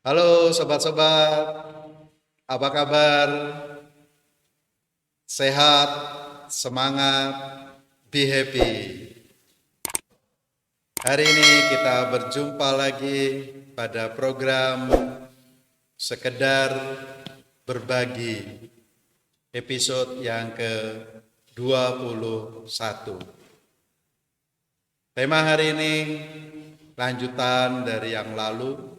Halo sobat-sobat, apa kabar? Sehat, semangat, be happy. Hari ini kita berjumpa lagi pada program Sekedar Berbagi, episode yang ke-21. Tema hari ini lanjutan dari yang lalu,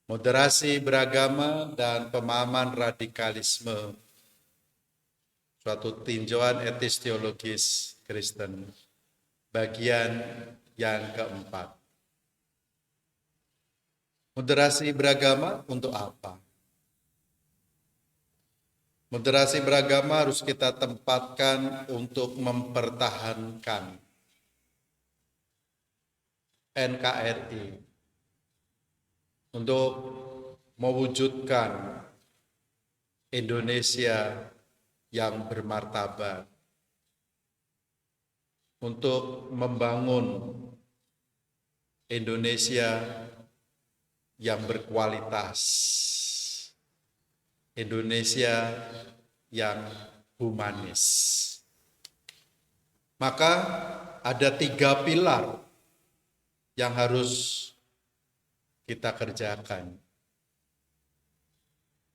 moderasi beragama dan pemahaman radikalisme, suatu tinjauan etis teologis Kristen, bagian yang keempat. Moderasi beragama untuk apa? Moderasi beragama harus kita tempatkan untuk mempertahankan NKRI, untuk mewujudkan Indonesia yang bermartabat, untuk membangun Indonesia yang berkualitas, Indonesia yang humanis. Maka ada 3 pilar yang harus kita kerjakan.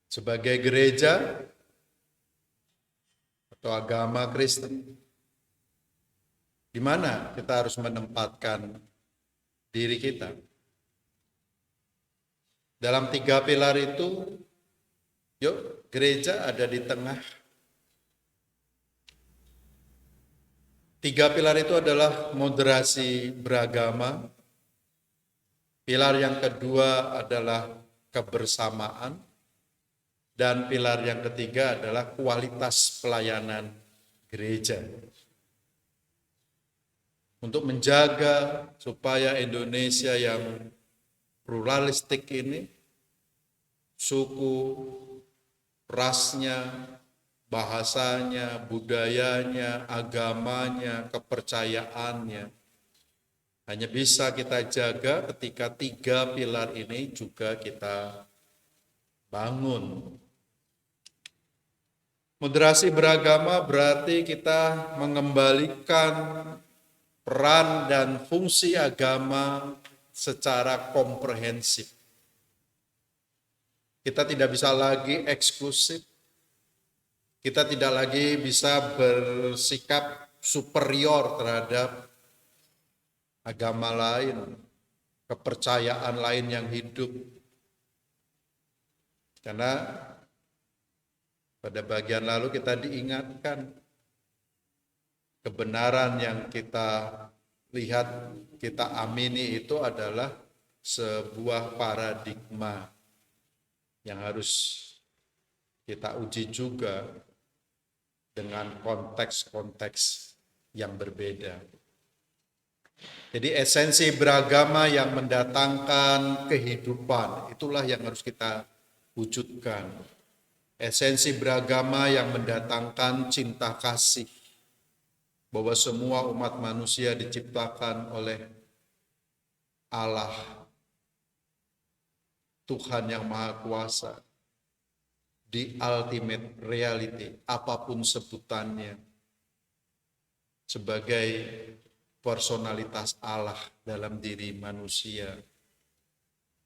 Sebagai gereja atau agama Kristen, di mana kita harus menempatkan diri kita. Dalam 3 pilar itu, yuk gereja ada di tengah. 3 pilar itu adalah moderasi beragama. Pilar yang kedua adalah kebersamaan. Dan pilar yang ketiga adalah kualitas pelayanan gereja. Untuk menjaga supaya Indonesia yang pluralistik ini, suku, rasnya, bahasanya, budayanya, agamanya, kepercayaannya, hanya bisa kita jaga ketika 3 pilar ini juga kita bangun. Moderasi beragama berarti kita mengembalikan peran dan fungsi agama secara komprehensif. Kita tidak bisa lagi eksklusif. Kita tidak lagi bisa bersikap superior terhadap agama lain, kepercayaan lain yang hidup. Karena pada bagian lalu kita diingatkan kebenaran yang kita lihat, kita amini itu adalah sebuah paradigma yang harus kita uji juga dengan konteks-konteks yang berbeda. Jadi esensi beragama yang mendatangkan kehidupan, itulah yang harus kita wujudkan. Esensi beragama yang mendatangkan cinta kasih, bahwa semua umat manusia diciptakan oleh Allah, Tuhan yang Maha Kuasa, di ultimate reality, apapun sebutannya, sebagai personalitas Allah dalam diri manusia,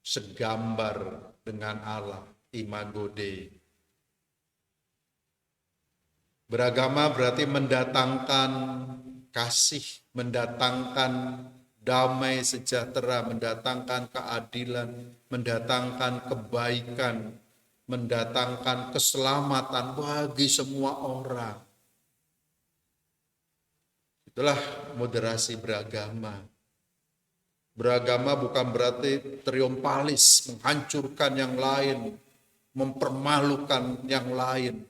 segambar dengan Allah, imago Dei. Beragama berarti mendatangkan kasih, mendatangkan damai sejahtera, mendatangkan keadilan, mendatangkan kebaikan, mendatangkan keselamatan bagi semua orang. Itulah moderasi beragama. Beragama bukan berarti triumpalis, menghancurkan yang lain, mempermalukan yang lain,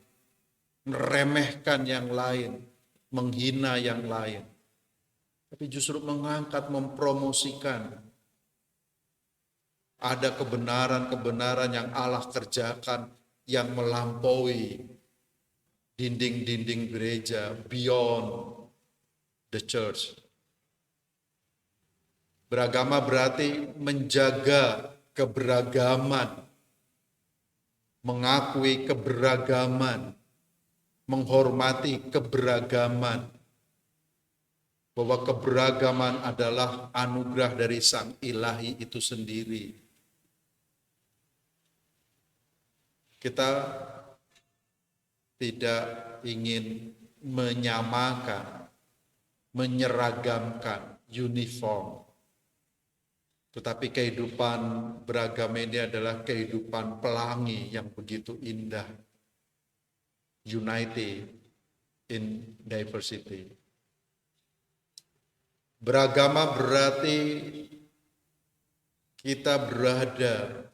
meremehkan yang lain, menghina yang lain. Tapi justru mengangkat, mempromosikan. Ada kebenaran-kebenaran yang Allah kerjakan yang melampaui dinding-dinding gereja, beyond the church. Beragama berarti menjaga keberagaman, mengakui keberagaman, menghormati keberagaman, bahwa keberagaman adalah anugerah dari Sang Ilahi itu sendiri. Kita tidak ingin menyamakan, menyeragamkan, uniform. Tetapi kehidupan beragama ini adalah kehidupan pelangi yang begitu indah. Unity in diversity. Beragama berarti kita berada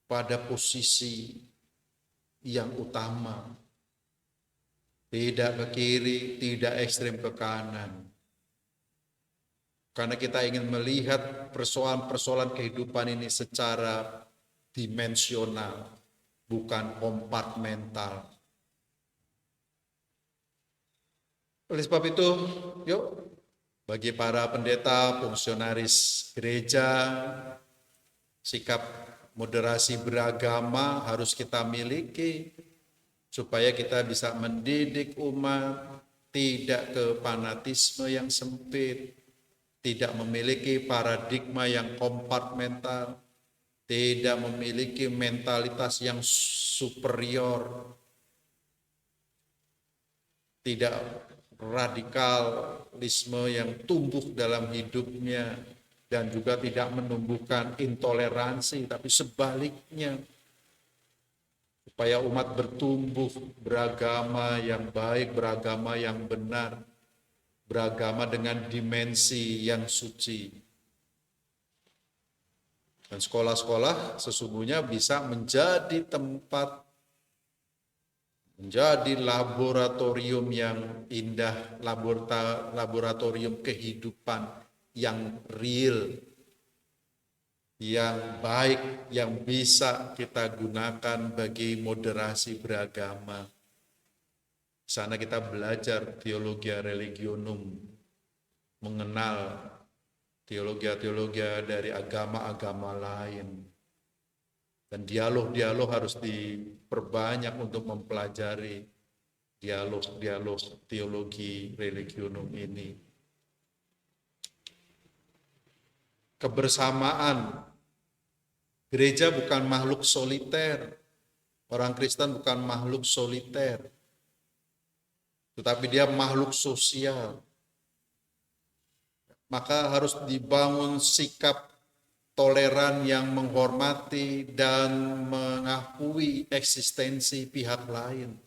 pada posisi yang utama. Tidak ke kiri, tidak ekstrem ke kanan. Karena kita ingin melihat persoalan-persoalan kehidupan ini secara dimensional, bukan kompartmental. Oleh sebab itu, yuk bagi para pendeta, fungsionaris gereja, sikap moderasi beragama harus kita miliki supaya kita bisa mendidik umat tidak ke fanatisme yang sempit, tidak memiliki paradigma yang kompartmental, tidak memiliki mentalitas yang superior, tidak radikalisme yang tumbuh dalam hidupnya, dan juga tidak menumbuhkan intoleransi, tapi sebaliknya, supaya umat bertumbuh beragama yang baik, beragama yang benar, beragama dengan dimensi yang suci. Dan sekolah-sekolah sesungguhnya bisa menjadi tempat, menjadi laboratorium yang indah, laboratorium kehidupan yang real, yang baik, yang bisa kita gunakan bagi moderasi beragama. Di sana kita belajar teologi religionum, mengenal teologi dari agama-agama lain. Dan dialog-dialog harus diperbanyak untuk mempelajari dialog-dialog teologi religionum ini. Kebersamaan. Gereja bukan makhluk soliter. Orang Kristen bukan makhluk soliter. Tetapi dia makhluk sosial. Maka harus dibangun sikap toleran yang menghormati dan mengakui eksistensi pihak lain.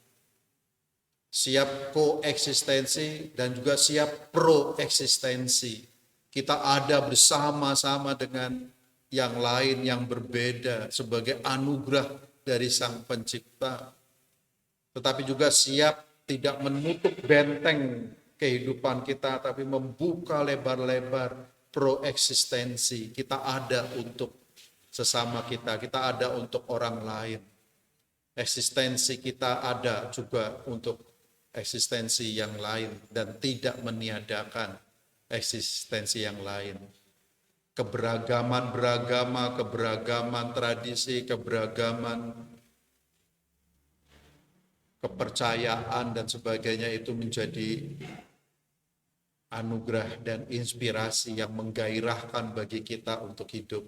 Siap koeksistensi dan juga siap proeksistensi. Kita ada bersama-sama dengan yang lain yang berbeda sebagai anugerah dari Sang Pencipta. Tetapi juga siap tidak menutup benteng kehidupan kita, tapi membuka lebar-lebar proeksistensi. Kita ada untuk sesama kita ada untuk orang lain. Eksistensi kita ada juga untuk eksistensi yang lain dan tidak meniadakan eksistensi yang lain. Keberagaman beragama, keberagaman tradisi, keberagaman kepercayaan dan sebagainya itu menjadi anugerah dan inspirasi yang menggairahkan bagi kita untuk hidup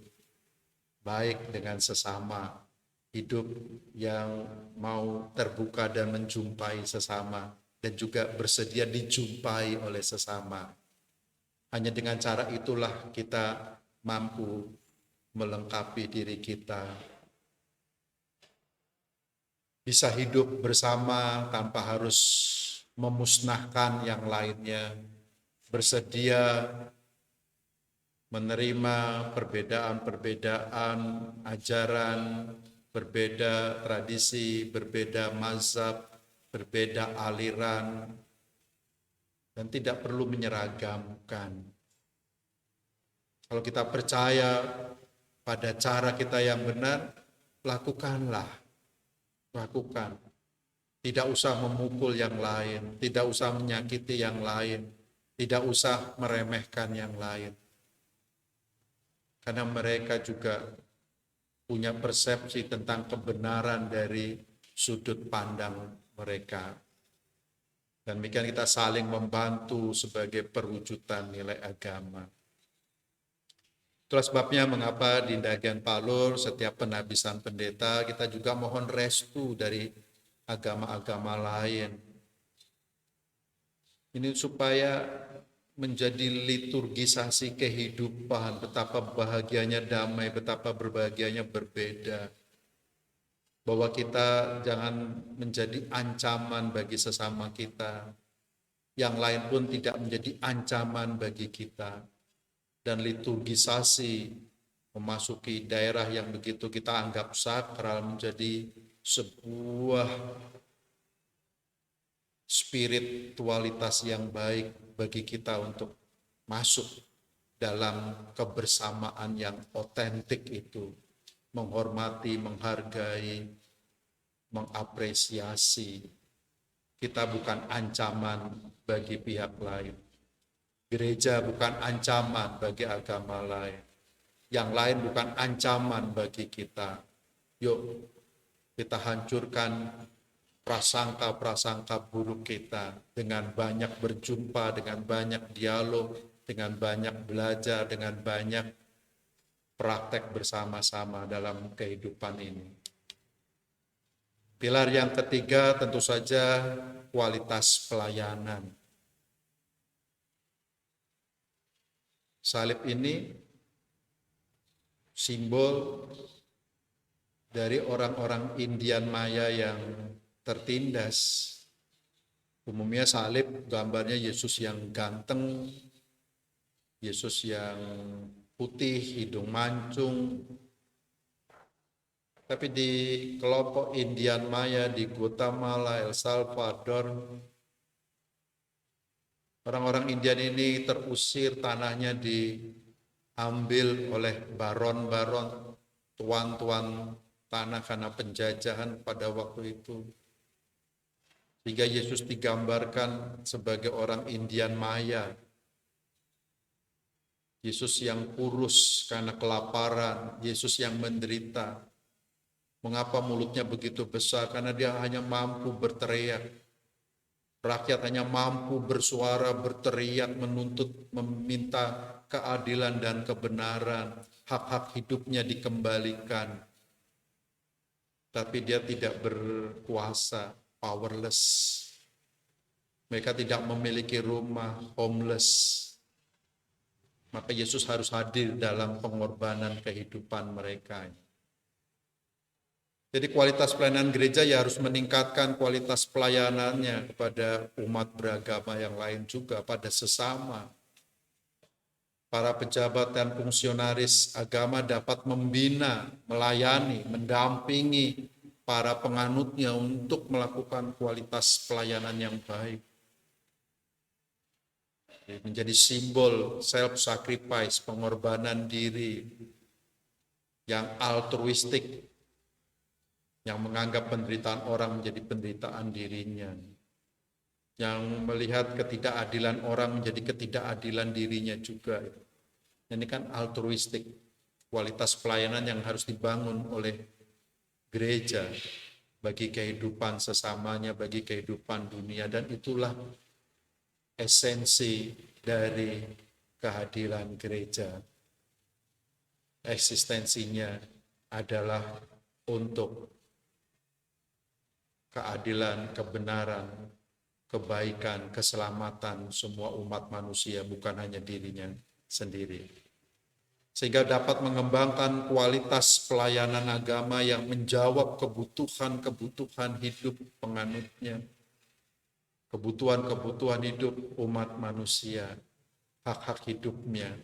baik dengan sesama, hidup yang mau terbuka dan menjumpai sesama, dan juga bersedia dijumpai oleh sesama. Hanya dengan cara itulah kita mampu melengkapi diri kita, bisa hidup bersama tanpa harus memusnahkan yang lainnya, bersedia menerima perbedaan-perbedaan ajaran, berbeda tradisi, berbeda mazhab, berbeda aliran, dan tidak perlu menyeragamkan. Kalau kita percaya pada cara kita yang benar, lakukanlah. Lakukan. Tidak usah memukul yang lain, tidak usah menyakiti yang lain, tidak usah meremehkan yang lain. karena mereka juga punya persepsi tentang kebenaran dari sudut pandang mereka. Dan demikian kita saling membantu sebagai perwujudan nilai agama. Itulah sebabnya mengapa di Ndagen Palur setiap penabisan pendeta kita juga mohon restu dari agama-agama lain. Ini supaya menjadi liturgisasi kehidupan, betapa bahagianya damai, betapa berbahagianya berbeda. Bahwa kita jangan menjadi ancaman bagi sesama kita, yang lain pun tidak menjadi ancaman bagi kita. Dan liturgisasi memasuki daerah yang begitu kita anggap sakral menjadi sebuah spiritualitas yang baik bagi kita untuk masuk dalam kebersamaan yang otentik itu, menghormati, menghargai, mengapresiasi. Kita bukan ancaman bagi pihak lain. Gereja bukan ancaman bagi agama lain. Yang lain bukan ancaman bagi kita. Yuk, kita hancurkan prasangka-prasangka buruk kita dengan banyak berjumpa, dengan banyak dialog, dengan banyak belajar, dengan banyak praktek bersama-sama dalam kehidupan ini. Pilar yang ketiga tentu saja kualitas pelayanan. Salib ini simbol dari orang-orang Indian Maya yang tertindas. Umumnya salib gambarnya Yesus yang ganteng, Yesus yang putih, hidung mancung. Tapi di kelompok Indian Maya di Guatemala, El Salvador, orang-orang Indian ini terusir, tanahnya diambil oleh baron-baron, tuan-tuan tanah karena penjajahan pada waktu itu. Sehingga Yesus digambarkan sebagai orang Indian Maya. Yesus yang kurus karena kelaparan, Yesus yang menderita. Mengapa mulutnya begitu besar? Karena dia hanya mampu berteriak. Rakyat hanya mampu bersuara, berteriak, menuntut, meminta keadilan dan kebenaran. Hak-hak hidupnya dikembalikan. Tapi dia tidak berkuasa, powerless. Mereka tidak memiliki rumah, homeless. Maka Yesus harus hadir dalam pengorbanan kehidupan mereka. Jadi kualitas pelayanan gereja ya harus meningkatkan kualitas pelayanannya kepada umat beragama yang lain juga, pada sesama. Para pejabat dan fungsionaris agama dapat membina, melayani, mendampingi para penganutnya untuk melakukan kualitas pelayanan yang baik. Menjadi simbol self-sacrifice, pengorbanan diri yang altruistik, yang menganggap penderitaan orang menjadi penderitaan dirinya, yang melihat ketidakadilan orang menjadi ketidakadilan dirinya juga. Ini kan altruistik, kualitas pelayanan yang harus dibangun oleh gereja bagi kehidupan sesamanya, bagi kehidupan dunia, dan itulah esensi dari kehadiran gereja. Eksistensinya adalah untuk keadilan, kebenaran, kebaikan, keselamatan semua umat manusia, bukan hanya dirinya sendiri. Sehingga dapat mengembangkan kualitas pelayanan agama yang menjawab kebutuhan-kebutuhan hidup penganutnya, kebutuhan-kebutuhan hidup umat manusia, hak-hak hidupnya.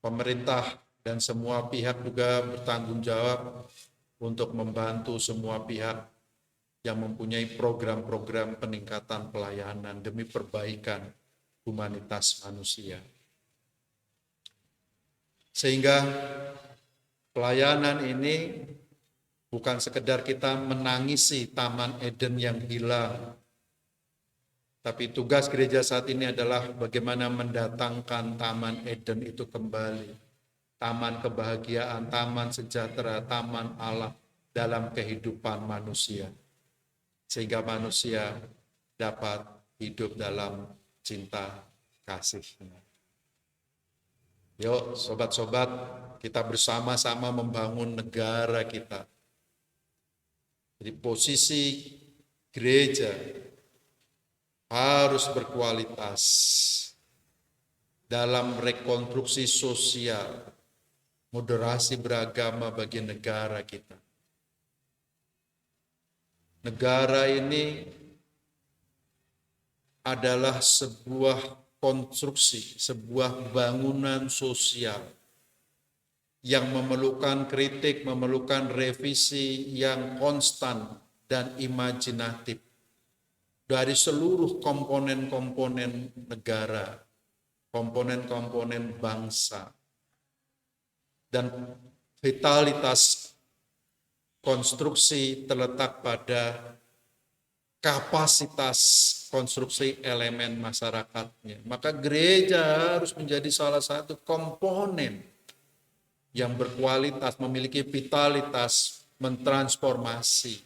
Pemerintah dan semua pihak juga bertanggung jawab untuk membantu semua pihak yang mempunyai program-program peningkatan pelayanan demi perbaikan humanitas manusia. Sehingga pelayanan ini bukan sekedar kita menangisi Taman Eden yang hilang, Tapi tugas gereja saat ini adalah bagaimana mendatangkan Taman Eden itu kembali. Taman kebahagiaan, taman sejahtera, taman Allah dalam kehidupan manusia. Sehingga manusia dapat hidup dalam cinta kasih. Yuk sobat-sobat, kita bersama-sama membangun negara kita. Jadi posisi gereja harus berkualitas dalam rekonstruksi sosial, moderasi beragama bagi negara kita. Negara ini adalah sebuah konstruksi, sebuah bangunan sosial yang memerlukan kritik, memerlukan revisi yang konstan dan imajinatif dari seluruh komponen-komponen negara, komponen-komponen bangsa, dan vitalitas konstruksi terletak pada kapasitas konstruksi elemen masyarakatnya. Maka gereja harus menjadi salah satu komponen yang berkualitas, memiliki vitalitas, mentransformasi.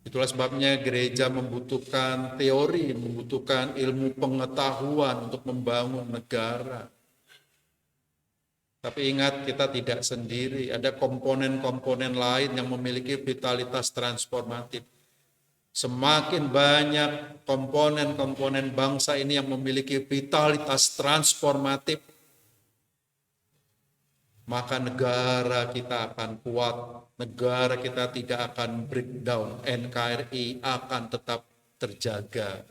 Itulah sebabnya gereja membutuhkan teori, membutuhkan ilmu pengetahuan untuk membangun negara. Tapi ingat, kita tidak sendiri, ada komponen-komponen lain yang memiliki vitalitas transformatif. Semakin banyak komponen-komponen bangsa ini yang memiliki vitalitas transformatif, maka negara kita akan kuat, negara kita tidak akan breakdown, NKRI akan tetap terjaga.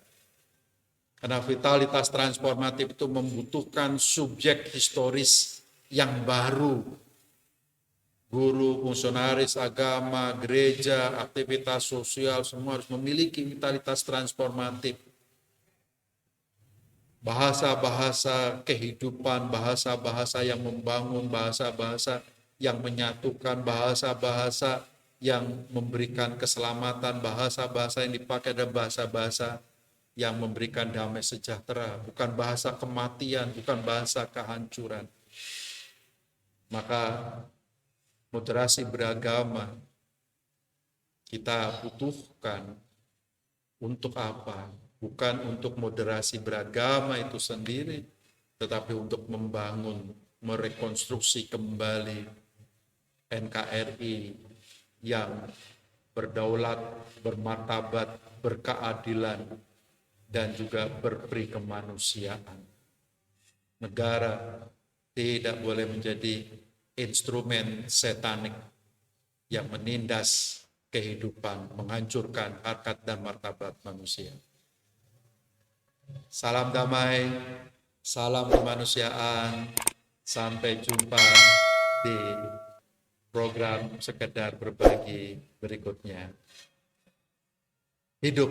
Karena vitalitas transformatif itu membutuhkan subjek historis yang baru. Guru, fungsionaris agama, gereja, aktivitas sosial, semua harus memiliki vitalitas transformatif. Bahasa-bahasa kehidupan, bahasa-bahasa yang membangun, bahasa-bahasa yang menyatukan, bahasa-bahasa yang memberikan keselamatan, bahasa-bahasa yang dipakai adalah bahasa-bahasa yang memberikan damai sejahtera, bukan bahasa kematian, bukan bahasa kehancuran. Maka moderasi beragama kita butuhkan untuk apa? Bukan untuk moderasi beragama itu sendiri, tetapi untuk membangun, merekonstruksi kembali NKRI yang berdaulat, bermartabat, berkeadilan, dan juga berperi kemanusiaan. Negara tidak boleh menjadi instrumen setanik yang menindas kehidupan, menghancurkan harkat dan martabat manusia. Salam damai, salam kemanusiaan, sampai jumpa di program Sekedar Berbagi berikutnya. Hidup